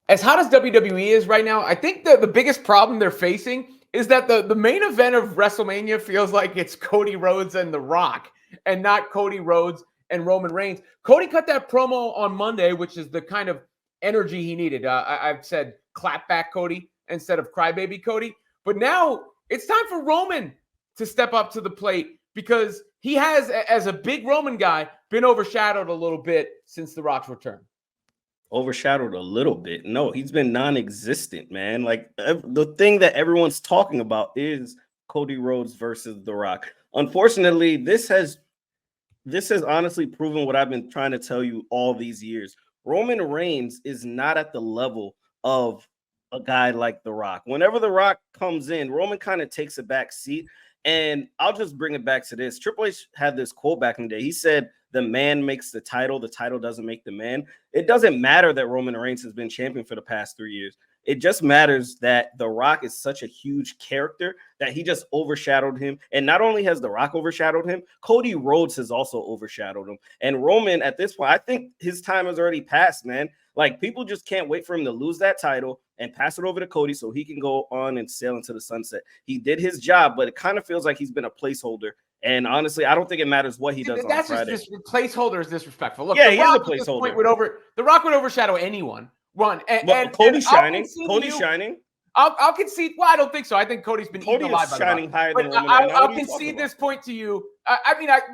as hot as WWE is right now, I think the biggest problem they're facing is that the main event of WrestleMania feels like it's Cody Rhodes and The Rock and not Cody Rhodes and Roman Reigns. Cody cut that promo on Monday, which is the kind of energy he needed. I've said clap back Cody instead of crybaby Cody. But now it's time for Roman to step up to the plate because he has, as a big Roman guy, been overshadowed a little bit since The Rock's return. Overshadowed a little bit. No, he's been non-existent, man. Like the thing that everyone's talking about is Cody Rhodes versus The Rock. Unfortunately, this has honestly proven what I've been trying to tell you all these years. Roman Reigns is not at the level of a guy like The Rock. Whenever The Rock comes in, Roman kind of takes a back seat. And I'll just bring it back to this. Triple H had this quote back in the day. He said, the man makes the title doesn't make the man. It doesn't matter that Roman Reigns has been champion for the past 3 years. It just matters that The Rock is such a huge character that he just overshadowed him. And not only has The Rock overshadowed him, Cody Rhodes has also overshadowed him. And Roman, at this point, I think his time has already passed, man. Like, people just can't wait for him to lose that title and pass it over to Cody so he can go on and sail into the sunset. He did his job, but it kind of feels like he's been a placeholder. And honestly, I don't think it matters what he does on Friday. Just placeholder is disrespectful. Look, yeah, he is a placeholder. The Rock would overshadow anyone. Cody's shining. Cody's shining. I'll concede. Well, I don't think so. I think Cody's been eaten alive by shining higher than Roman. I'll concede this point to you.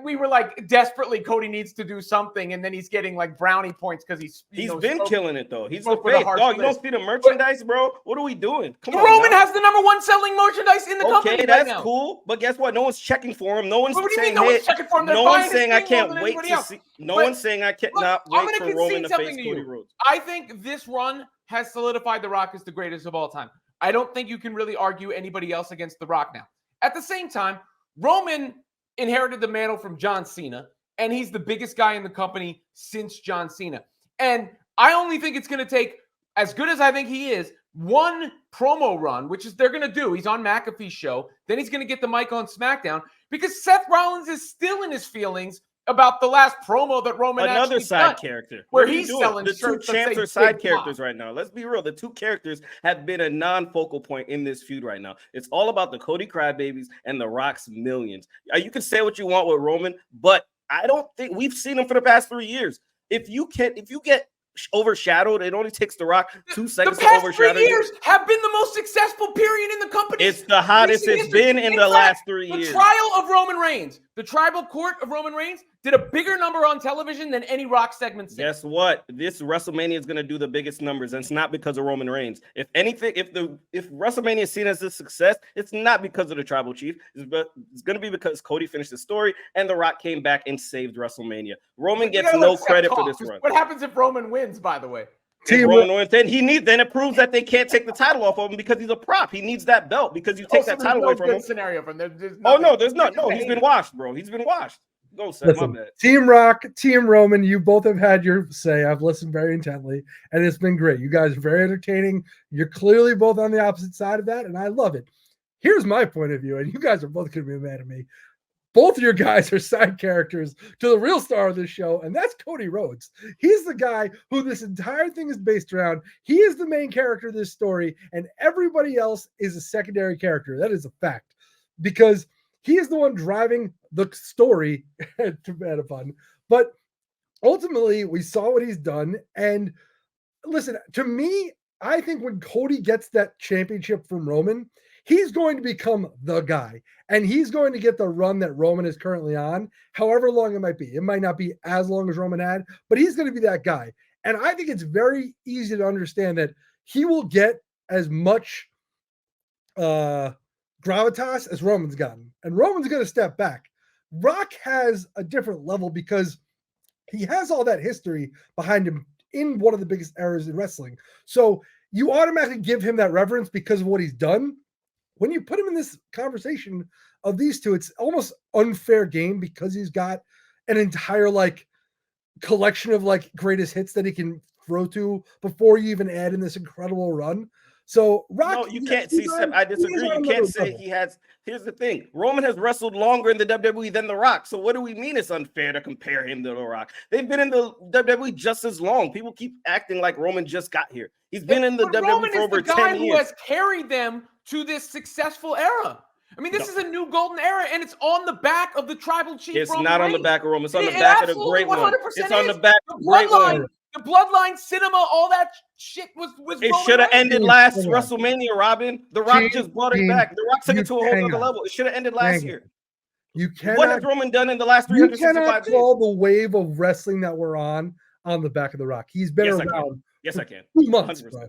We were like desperately. Cody needs to do something, and then he's getting like brownie points because he's been killing it though. He's the face. Dog, you don't see the merchandise, bro. What are we doing? Come on. Roman has the #1 selling merchandise in the company. Okay, that's cool. But guess what? No one's checking for him. No one's saying, no one's checking for him. No one's saying I can't wait to see. No one's saying I cannot wait for Roman to face Cody Rhodes. I think this run has solidified The Rock as the greatest of all time. I don't think you can really argue anybody else against The Rock now. At the same time, Roman inherited the mantle from John Cena, and he's the biggest guy in the company since John Cena. And I only think it's going to take, as good as I think he is, one promo run, which is they're going to do. He's on McAfee's show. Then he's going to get the mic on SmackDown because Seth Rollins is still in his feelings about the last promo that Roman another side character where he's selling the two champs are side characters right now. Let's be real. The two characters have been a non-focal point in this feud right now. It's all about the Cody Crybabies and The Rock's millions. You can say what you want with Roman, but I don't think we've seen him for the past 3 years. If you get overshadowed, it only takes The Rock 2 seconds to overshadow. The past 3 years have been the most successful period in the company. It's the hottest it's been in the last 3 years. The trial of Roman Reigns, the tribal court of Roman Reigns, did a bigger number on television than any Rock segment since. Guess what? This WrestleMania is going to do the biggest numbers, and it's not because of Roman Reigns. If anything, if WrestleMania is seen as a success, it's not because of the tribal chief. It's going to be because Cody finished the story and The Rock came back and saved WrestleMania. Roman gets no credit for this run. What happens if Roman wins, by the way? Roman wins, then it proves that they can't take the title off of him because he's a prop. He needs that belt because you take that title away from him. Scenario from there. There's not. No, he's been washed, bro. He's been washed. Go, Seth, my bad. Team Rock, Team Roman, you both have had your say. I've listened very intently, and it's been great. You guys are very entertaining. You're clearly both on the opposite side of that, and I love it. Here's my point of view, and you guys are both going to be mad at me. Both of your guys are side characters to the real star of this show, and that's Cody Rhodes. He's the guy who this entire thing is based around. He is the main character of this story, and everybody else is a secondary character. That is a fact, because he is the one driving the story to have fun. But ultimately, we saw what he's done. And listen, to me, I think when Cody gets that championship from Roman, he's going to become the guy. And he's going to get the run that Roman is currently on, however long it might be. It might not be as long as Roman had, but he's going to be that guy. And I think it's very easy to understand that he will get as much gravitas as Roman's gotten. And Roman's going to step back. Rock has a different level because he has all that history behind him in one of the biggest eras in wrestling. So you automatically give him that reverence because of what he's done. When you put him in this conversation of these two, it's almost unfair game because he's got an entire collection of greatest hits that he can throw to before you even add in this incredible run. So Rock, No, you can't see. I disagree. You can't say he has. Here's the thing: Roman has wrestled longer in the WWE than The Rock. So what do we mean it's unfair to compare him to The Rock? They've been in the WWE just as long. People keep acting like Roman just got here. He's been in the WWE for over 10 years. Roman is the guy who has carried them to this successful era. I mean, this is a new golden era, and it's on the back of the tribal chief. It's not on the back of Roman. It's on the back of the great one. It's on the back of the great one. The bloodline, cinema, all that shit was. It should have ended last WrestleMania, Robin. The Rock just brought it back. The Rock took it to a whole other level. It should have ended last year. You cannot. What has Roman done in the last 365 days? You cannot call the wave of wrestling that we're on the back of The Rock. He's been around. Yes, I can. 2 months, bro.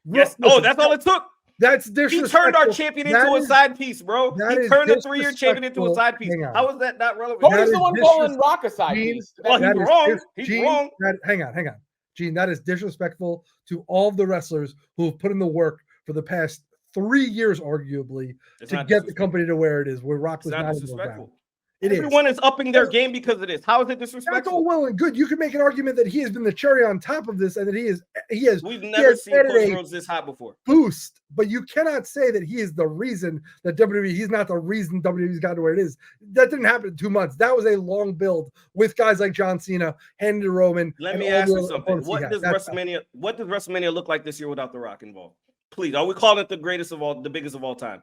Yes. Oh, that's all it took. That's disrespectful. He turned our champion into a side piece, bro. He turned a 3-year champion into a side piece. How is that not relevant? Cody's the one calling Rock a side piece. Well, he's wrong. He's wrong. Hang on. Gene, that is disrespectful to all of the wrestlers who have put in the work for the past 3 years, arguably, to get the company to where it is, where Rock was not disrespectful. Everyone is upping their game because of this. How is it disrespectful? That's all well and good. You can make an argument that he has been the cherry on top of this, and that he has. We've never seen Cody Rhodes this hot before. Boost, but you cannot say that he is the reason that WWE. He's not the reason WWE's got to where it is. That didn't happen in 2 months. That was a long build with guys like John Cena, handed to Roman. Let me ask you something. What does WrestleMania look like this year without The Rock involved? Please, are we calling it the greatest of all, the biggest of all time?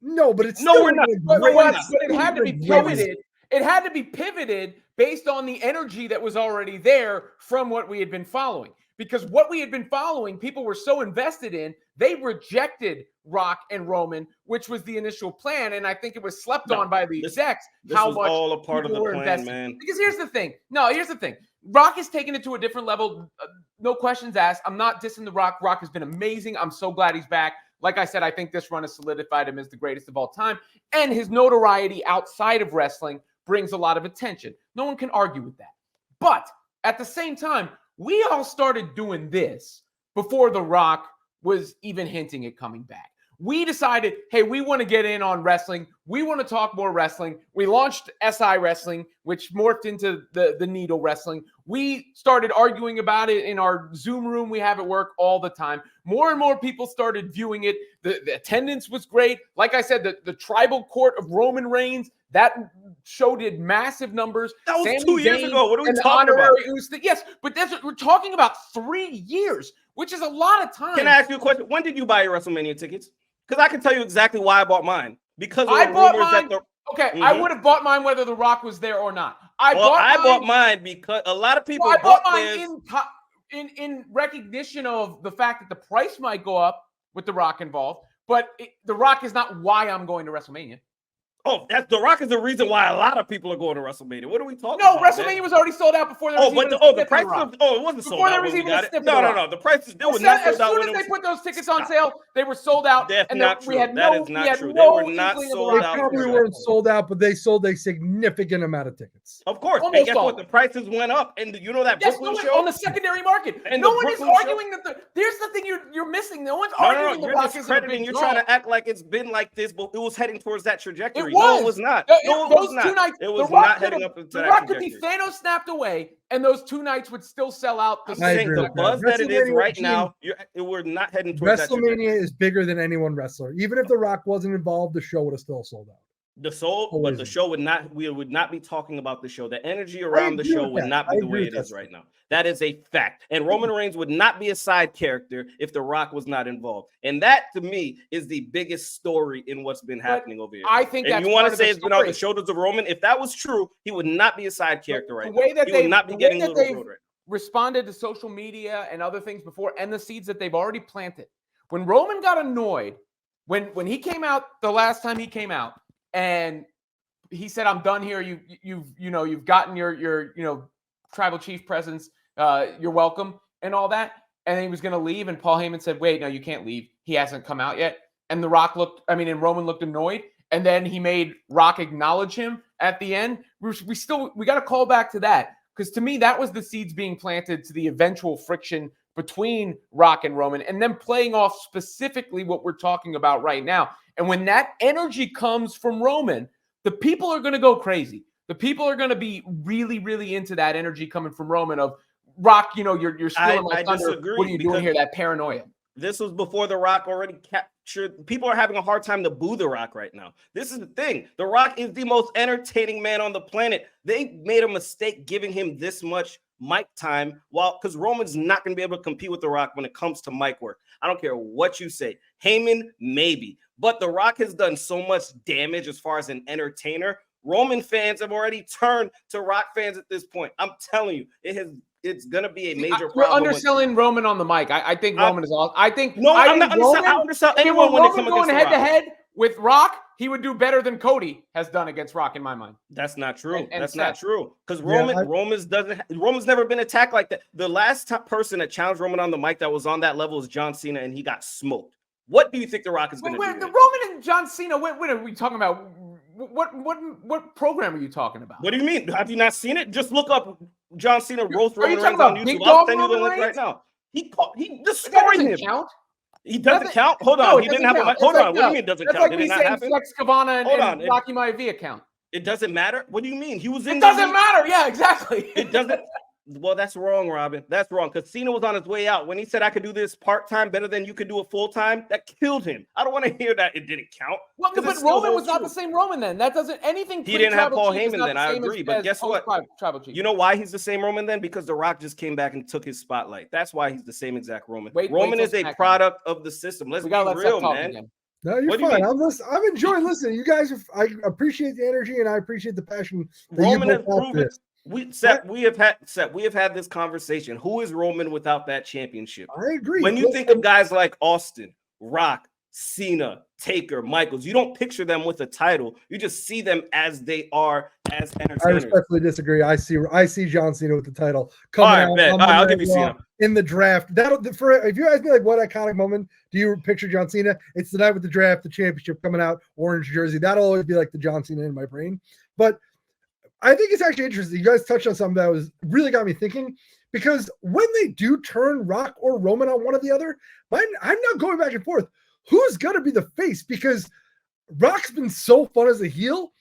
No, but it's we're not. It had to be pivoted. It had to be pivoted based on the energy that was already there from what we had been following. Because what we had been following, people were so invested in, they rejected Rock and Roman, which was the initial plan. And I think it was slept on by the execs. This was all a part of the plan, man. Because here's the thing. Rock has taken it to a different level. No questions asked. I'm not dissing The Rock. Rock has been amazing. I'm so glad he's back. Like I said, I think this run has solidified him as the greatest of all time. And his notoriety outside of wrestling brings a lot of attention. No one can argue with that. But at the same time, we all started doing this before The Rock was even hinting at coming back. We decided, hey, we want to get in on wrestling. We want to talk more wrestling. We launched SI Wrestling, which morphed into the Needle Wrestling. We started arguing about it in our Zoom room we have at work all the time. More and more people started viewing it. The attendance was great. Like I said, the tribal court of Roman Reigns, that show did massive numbers. That was 2 years ago. What are we talking about? Yes, but that's what we're talking about. 3 years, which is a lot of time. Can I ask you a question? When did you buy your WrestleMania tickets? Because I can tell you exactly why I bought mine. Because of I bought mine. I would have bought mine whether The Rock was there or not. I bought mine because a lot of people bought mine in recognition of the fact that the price might go up with The Rock involved. But The Rock is not why I'm going to WrestleMania. Oh, The Rock is the reason why a lot of people are going to WrestleMania. What are we talking about? No, WrestleMania was already sold out before there was the price was, it wasn't sold out. Before there was even a snippet. No. The prices still was not sold out. As soon as they put those tickets on sale, they were sold out. That's not true. That is not true. They were not sold out. They probably weren't sold out, but they sold a significant amount of tickets. Of course. And guess what? The prices went up. And you know that Brooklyn show? On the secondary market. And no one is arguing that there's the thing you're missing. No one's arguing The Rock isn't a big draw. You're trying to act like it's been like this, but it was heading towards that trajectory. No, it was not. No, it was not. 2 nights, it was not heading up into that trajectory. The Rock could be Thanos snapped away, and those 2 nights would still sell out. The buzz that it is right now, we're not heading towards WrestleMania is bigger than any one wrestler. Even if The Rock wasn't involved, the show would have still sold out. But the show would not. We would not be talking about the show. The energy around the show would not be the way it is right now. That is a fact. And Roman Reigns would not be a side character if The Rock was not involved. And that, to me, is the biggest story in what's been happening over here. I think and you want to say it's been on the shoulders of Roman. If that was true, he would not be a side character right now. He would not be getting a little road right. Responded to social media and other things before, and the seeds that they've already planted. When Roman got annoyed, when he came out the last time he came out, and he said, "I'm done here. You've gotten your tribal chief presence. You're welcome," and all that. And then he was going to leave, and Paul Heyman said, "Wait, no, you can't leave. He hasn't come out yet." And and Roman looked annoyed, and then he made Rock acknowledge him at the end. We got to call back to that, because to me that was the seeds being planted to the eventual friction between Rock and Roman, and then playing off specifically what we're talking about right now. And when that energy comes from Roman, the people are going to go crazy. The people are going to be really, really into that energy coming from Roman of Rock. You're stealing my thunder. What are you doing here? That paranoia. This was before The Rock already captured. People are having a hard time to boo The Rock right now. This is the thing. The Rock is the most entertaining man on the planet. They made a mistake giving him this much mic time, because Roman's not going to be able to compete with The Rock when it comes to mic work. I don't care what you say. Heyman, maybe. But The Rock has done so much damage as far as an entertainer. Roman fans have already turned to Rock fans at this point. I'm telling you, it's going to be a major problem. You're underselling Roman on the mic. I think Roman is all. I'm not underselling anyone when it comes against head to head with Rock. He would do better than Cody has done against Rock in my mind. That's not true. That's not true. Because Roman's never been attacked like that. The last person that challenged Roman on the mic that was on that level is John Cena, and he got smoked. What do you think The Rock is going to do? The Roman and John Cena. What are we talking about? What program are you talking about? What do you mean? Have you not seen it? Just look up John Cena roast Roman Reigns on YouTube. I'll send you the link right now. He destroyed him. Count? He doesn't count. Hold on. He didn't have a mic. Hold on. What do you mean it doesn't count? Like did it not happen? Flex Cavana and Rocky Maivia count. It doesn't matter. What do you mean? He was in. It doesn't matter. Yeah, exactly. It doesn't. Well, that's wrong, Robin. That's wrong. Because Cena was on his way out when he said, "I could do this part-time better than you could do it full-time." That killed him. I don't want to hear that it didn't count. Well, but Roman was not the same Roman then. That doesn't anything. He didn't have Paul Heyman then. I agree. But guess what? You know why he's the same Roman then? Because The Rock just came back and took his spotlight. That's why he's the same exact Roman. Roman is a product of the system. Let's be real, man. No, you're fine. I'm enjoying listening. You guys, I appreciate the energy and I appreciate the passion. Roman has proven. We have had this conversation. Who is Roman without that championship? I agree. When you think of guys like Austin, Rock, Cena, Taker, Michaels, you don't picture them with a title. You just see them as they are as entertainers. I respectfully disagree. I see John Cena with the title coming out. I'll give you Cena in the draft. If you ask me like what iconic moment do you picture John Cena? It's the night with the draft, the championship coming out, orange jersey. That'll always be like the John Cena in my brain. But I think it's actually interesting. You guys touched on something that was really got me thinking, because when they do turn Rock or Roman on one or the other, I'm not going back and forth. Who's going to be the face? Because Rock's been so fun as a heel,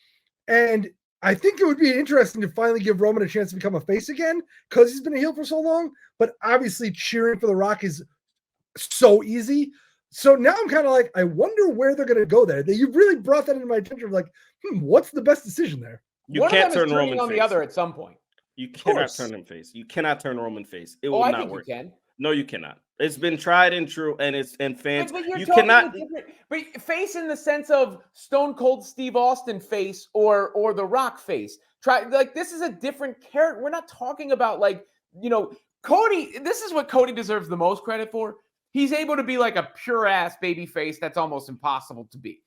and I think it would be interesting to finally give Roman a chance to become a face again because he's been a heel for so long. But obviously cheering for The Rock is so easy. So now I'm kind of like, I wonder where they're going to go there. You've really brought that into my attention of like, what's the best decision there? You can't turn Roman on face. the other at some point. You cannot turn him face. You cannot turn Roman face. It will not work. You can. No, you cannot. It's been tried and true, and fans. But you cannot. But face in the sense of Stone Cold Steve Austin face or The Rock face. This is a different character. We're not talking about Cody. This is what Cody deserves the most credit for. He's able to be like a pure ass baby face that's almost impossible to be.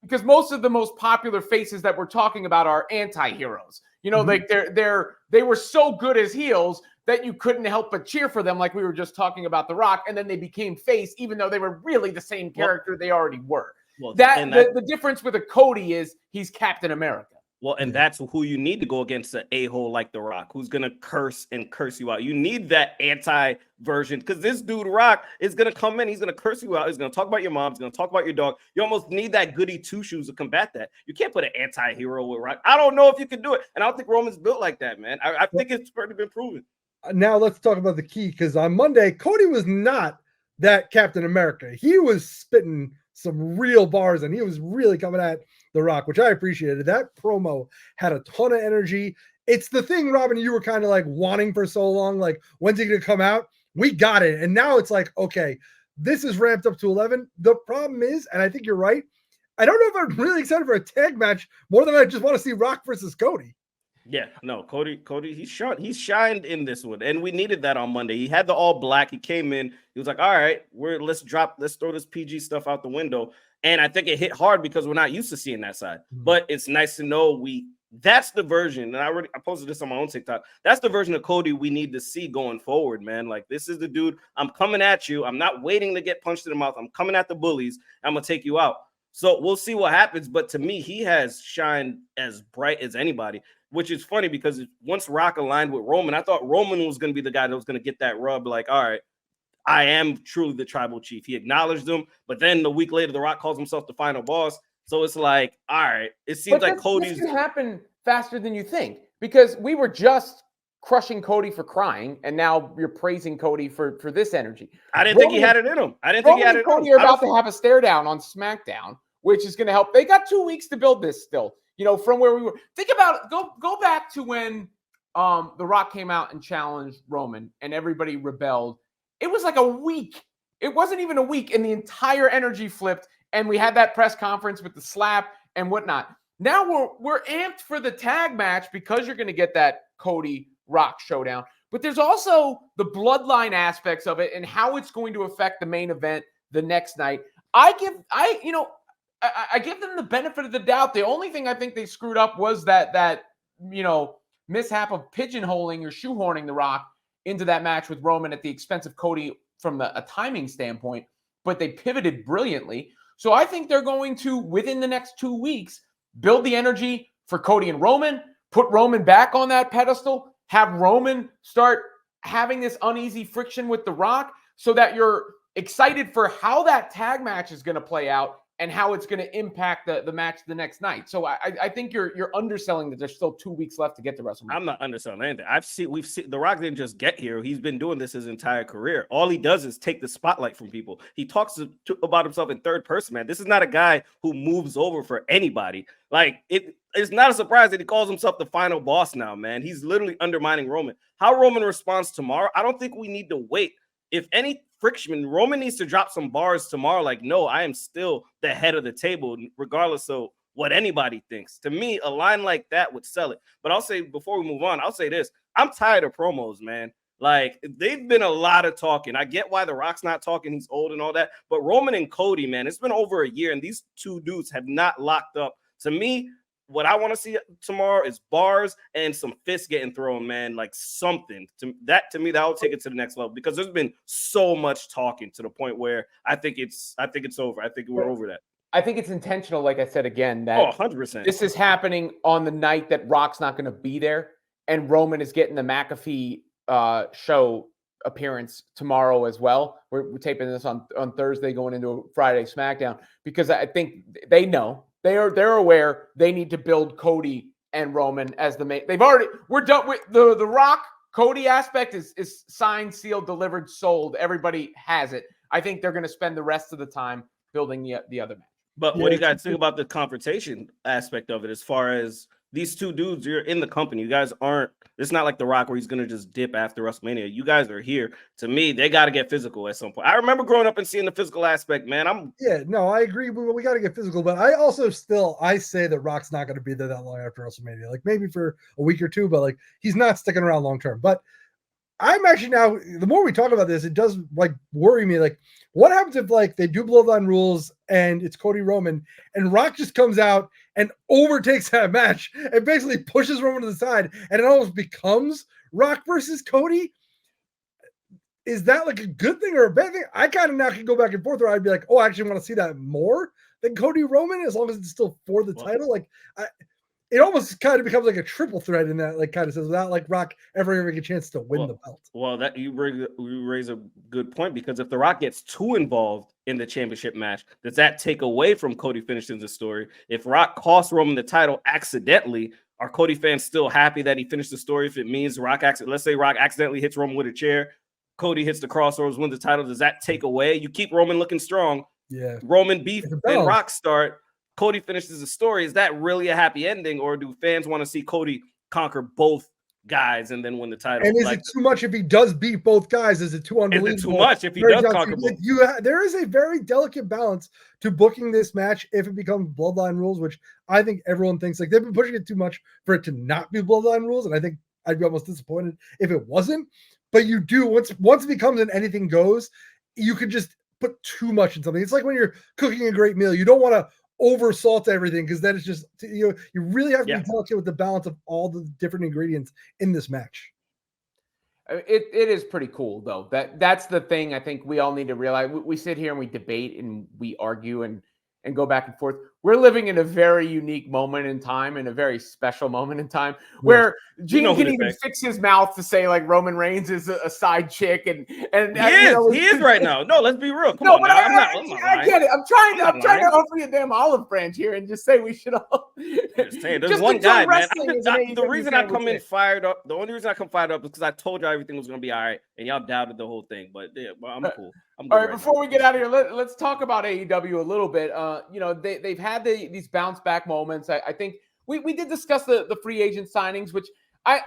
Because most of the most popular faces that we're talking about are anti-heroes. They were so good as heels that you couldn't help but cheer for them, like we were just talking about The Rock, and then they became face, even though they were really the same character they already were. The difference with a Cody is he's Captain America. Well, and that's who you need to go against an a-hole like The Rock, who's going to curse you out. You need that anti-version because this dude, Rock, is going to come in. He's going to curse you out. He's going to talk about your mom. He's going to talk about your dog. You almost need that goody two-shoes to combat that. You can't put an anti-hero with Rock. I don't know if you can do it. And I don't think Roman's built like that, man. I think it's already been proven. Now let's talk about the key, because on Monday, Cody was not that Captain America. He was spitting some real bars, and he was really coming at The Rock, which I appreciated. That promo had a ton of energy. It's the thing, Robin, you were kind of like wanting for so long, like, when's he going to come out? We got it. And now it's like, okay, this is ramped up to 11. The problem is, and I think you're right, I don't know if I'm really excited for a tag match more than I just want to see Rock versus Cody. Yeah, no, Cody, he's shined in this one, and we needed that on Monday. He had the all black. He came in. He was like, "All right, let's throw this PG stuff out the window." And I think it hit hard because we're not used to seeing that side. Mm-hmm. But it's nice to know that's the version. And I posted this on my own TikTok. That's the version of Cody we need to see going forward, man. Like, this is the dude. I'm coming at you. I'm not waiting to get punched in the mouth. I'm coming at the bullies. I'm gonna take you out. So we'll see what happens. But to me, he has shined as bright as anybody. Which is funny because once Rock aligned with Roman, I thought Roman was going to be the guy that was going to get that rub. Like, all right, I am truly the tribal chief. He acknowledged him, but then a week later, The Rock calls himself the final boss. So it's like, all right, it seems like Cody's. This can happen faster than you think because we were just crushing Cody for crying, and now you're praising Cody for this energy. I didn't think he had it in him. I didn't think he had it in him. Cody are about to have a stare down on SmackDown, which is going to help. They got 2 weeks to build this still, from where we were. Think about it. Go back to when The Rock came out and challenged Roman and everybody rebelled. It was like a week. It wasn't even a week, and the entire energy flipped, and we had that press conference with the slap and whatnot. Now we're amped for the tag match because you're going to get that Cody Rock showdown. But there's also the bloodline aspects of it and how it's going to affect the main event the next night. I give them the benefit of the doubt. The only thing I think they screwed up was that mishap of pigeonholing or shoehorning The Rock into that match with Roman at the expense of Cody from a timing standpoint. But they pivoted brilliantly. So I think they're going to, within the next 2 weeks, build the energy for Cody and Roman, put Roman back on that pedestal, have Roman start having this uneasy friction with The Rock so that you're excited for how that tag match is going to play out and how it's going to impact the match the next night. So I think you're underselling that there's still 2 weeks left to get to WrestleMania. I'm not underselling anything. We've seen The Rock didn't just get here. He's been doing this his entire career. All he does is take the spotlight from people. He talks about himself in third person, man. This is not a guy who moves over for anybody. Like it's not a surprise that he calls himself the final boss now, man. He's literally undermining Roman. How Roman responds tomorrow, I don't think we need to wait. If any friction, Roman needs to drop some bars tomorrow. Like, no, I am still the head of the table, regardless of what anybody thinks. To me, a line like that would sell it. But I'll say, before we move on, I'll say this. I'm tired of promos, man. Like, they've been a lot of talking. I get why The Rock's not talking. He's old and all that. But Roman and Cody, man, it's been over a year, and these two dudes have not locked up. To me, what I want to see tomorrow is bars and some fists getting thrown, man. Like something to me, that will take it to the next level because there's been so much talking to the point where I think it's over. I think we're over that. I think it's intentional, like I said again, that 100%. This is happening on the night that Rock's not going to be there, and Roman is getting the McAfee show appearance tomorrow as well. We're taping this on Thursday, going into a Friday SmackDown, because I think they know. They're aware they need to build Cody and Roman as the main. We're done with the Rock Cody aspect is signed, sealed, delivered, sold. Everybody has it. I think they're going to spend the rest of the time building the other match. But what do you guys think about the confrontation aspect of it? As far as these two dudes, you're in the company. You guys aren't. It's not like The Rock where he's going to just dip after WrestleMania. You guys are here. To me, they got to get physical at some point. I remember growing up and seeing the physical aspect, man. I agree. We got to get physical, but I also I say that Rock's not going to be there that long after WrestleMania. Like maybe for a week or two, but like he's not sticking around long term. But I'm actually now, the more we talk about this, it does like worry me. Like, what happens if like they do bloodline rules and it's Cody Roman and Rock just comes out and overtakes that match and basically pushes Roman to the side and it almost becomes Rock versus Cody? Is that like a good thing or a bad thing? I kind of now can go back and forth where I'd be like, oh, I actually want to see that more than Cody Roman as long as it's still for the title. Like, it almost kind of becomes like a triple threat in that, like, kind of says without like Rock ever having a chance to win the belt. Well, that you raise a good point, because if The Rock gets too involved in the championship match, does that take away from Cody finishing the story? If Rock costs Roman the title accidentally, are Cody fans still happy that he finished the story? If it means let's say Rock accidentally hits Roman with a chair, Cody hits the crossroads, wins the title, does that take away? You keep Roman looking strong. Yeah. Roman beef and Rock start. Cody finishes the story. Is that really a happy ending, or do fans want to see Cody conquer both guys and then win the title? And is it too much if he does beat both guys? Is it too unbelievable? Is it too much if he does conquer both? There is a very delicate balance to booking this match if it becomes bloodline rules, which I think everyone thinks like they've been pushing it too much for it to not be bloodline rules, and I think I'd be almost disappointed if it wasn't. But you do once it becomes an anything goes, you could just put too much in something. It's like when you're cooking a great meal, you don't want to over salt everything because then it's just you really have to be delicate with the balance of all the different ingredients in this match. It is pretty cool though. That's the thing I think we all need to realize. We sit here and we debate and we argue and go back and forth. we're living in a very unique moment in time and a very special moment in time where Gene can even fix his mouth to say like Roman Reigns is a side chick and he is right now. No, let's be real. Come on, now. I'm not lying. I get it. I'm trying to offer you a damn olive branch here and just say we should all. Saying, there's one guy, man. The reason I come in fired up, the only reason I come fired up is because I told you everything was gonna be all right, and y'all doubted the whole thing. But yeah, well, I'm cool. I'm all right. Before we get out of here, let's talk about AEW a little bit. They've had these bounce back moments. I think we did discuss the free agent signings, which I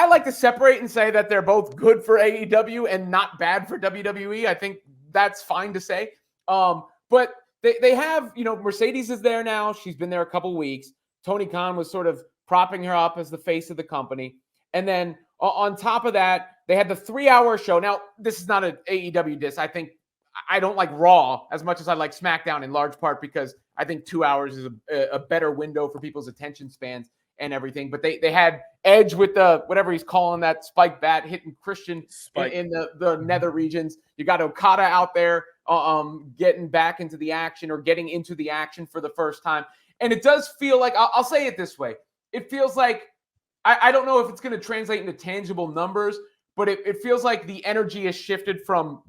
like to separate and say that they're both good for AEW and not bad for WWE. I think that's fine to say. But they have, Mercedes is there now. She's been there a couple weeks. Tony Khan was sort of propping her up as the face of the company. And then on top of that, they had the 3-hour show. Now, this is not an AEW diss. I don't like Raw as much as I like SmackDown in large part because I think 2 hours is a better window for people's attention spans and everything. But they had Edge with the whatever he's calling that spike bat hitting Christian in the nether regions. You got Okada out there getting back into the action or getting into the action for the first time. And it does feel like, I'll say it this way. It feels like, I don't know if it's going to translate into tangible numbers, but it feels like the energy has shifted from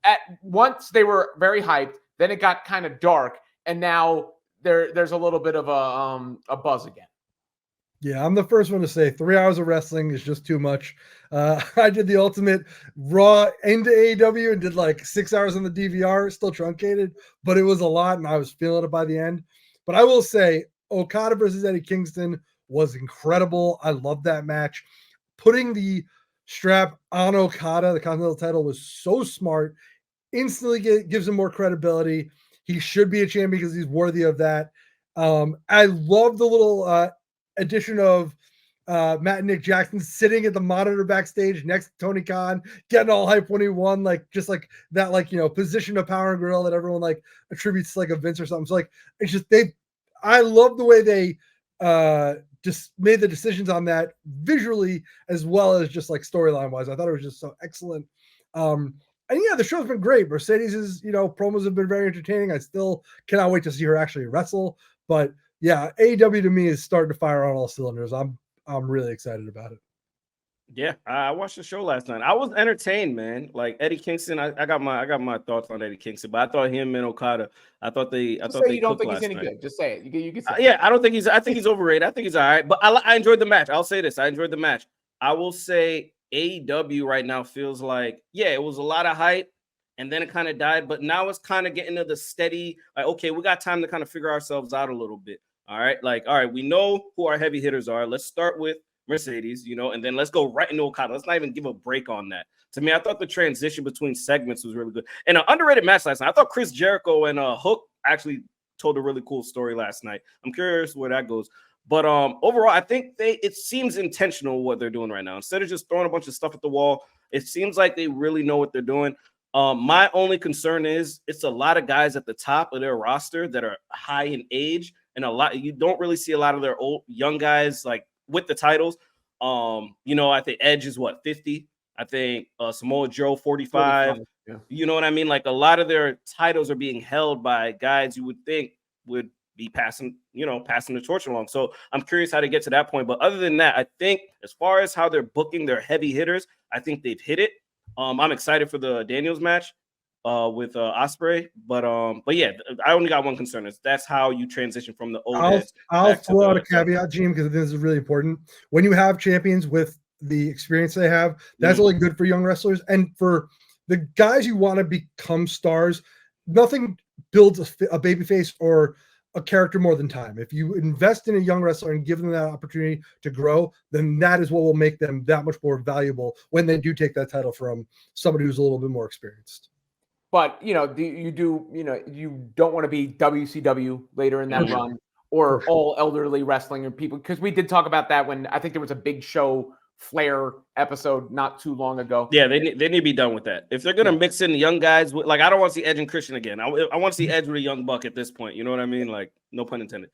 at once they were very hyped, then it got kind of dark, and now there's a little bit of a buzz again. Yeah, I'm the first one to say 3 hours of wrestling is just too much. I did the ultimate Raw into AEW and did like 6 hours on the DVR, still truncated, but it was a lot, and I was feeling it by the end. But I will say, Okada versus Eddie Kingston was incredible. I love that match. Putting the strap on Okada, the Continental title, was so smart. Instantly gives him more credibility. He should be a champion because he's worthy of that. I love the little addition of Matt and Nick Jackson sitting at the monitor backstage next to Tony Khan, getting all hype when he won, just like that, position of power and grill that everyone attributes to a Vince or something. So it's just I love the way they just made the decisions on that visually as well as just storyline wise. I thought it was just so excellent. And yeah, the show's been great. Mercedes' promos have been very entertaining. I still cannot wait to see her actually wrestle. But yeah, AEW to me is starting to fire on all cylinders. I'm really excited about it. Yeah, I watched the show last night. I was entertained, man. Like Eddie Kingston, I got my thoughts on Eddie Kingston, but I thought him and Okada, I thought they you don't think he's any good. Just say it. You can say yeah, I think he's overrated. I think he's all right, but I enjoyed the match. I'll say this. I enjoyed the match. I will say AEW right now feels like, yeah, it was a lot of hype and then it kind of died, but now it's kind of getting to the steady, okay, we got time to kind of figure ourselves out a little bit. All right. All right, we know who our heavy hitters are. Let's start with Mercedes, and then let's go right into Okada. Let's not even give a break on that. To me, I thought the transition between segments was really good. And an underrated match last night. I thought Chris Jericho and Hook actually told a really cool story last night. I'm curious where that goes. But overall, I think it seems intentional what they're doing right now. Instead of just throwing a bunch of stuff at the wall, it seems like they really know what they're doing. My only concern is it's a lot of guys at the top of their roster that are high in age, and you don't really see a lot of their young guys with the titles. I think Edge is 50. I think Samoa Joe 45. Yeah. You know what I mean? A lot of their titles are being held by guys you would think would be passing the torch along. So I'm curious how to get to that point. But other than that, I think as far as how they're booking their heavy hitters, I think they've hit it. I'm excited for the Daniels match with Ospreay, but yeah, I only got one concern. That's how you transition from the old. I'll throw out a caveat, Gene, because this is really important. When you have champions with the experience they have, that's only good for young wrestlers and for the guys you want to become stars. Nothing builds a babyface or a character more than time. If you invest in a young wrestler and give them that opportunity to grow, then that is what will make them that much more valuable when they do take that title from somebody who's a little bit more experienced. But you don't want to be WCW later in that run or all elderly wrestling or people, because we did talk about that when I think there was a Big Show Flair episode not too long ago. Yeah, they need to be done with that. If they're gonna mix in the young guys, I don't want to see Edge and Christian again. I want to see Edge with a young buck at this point. You know what I mean? No pun intended.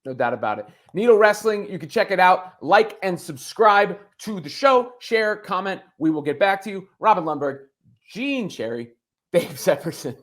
No doubt about it. Needle Wrestling, you can check it out. Like and subscribe to the show. Share, comment. We will get back to you. Robin Lundberg, Gene Cherry, Dave Sepperson.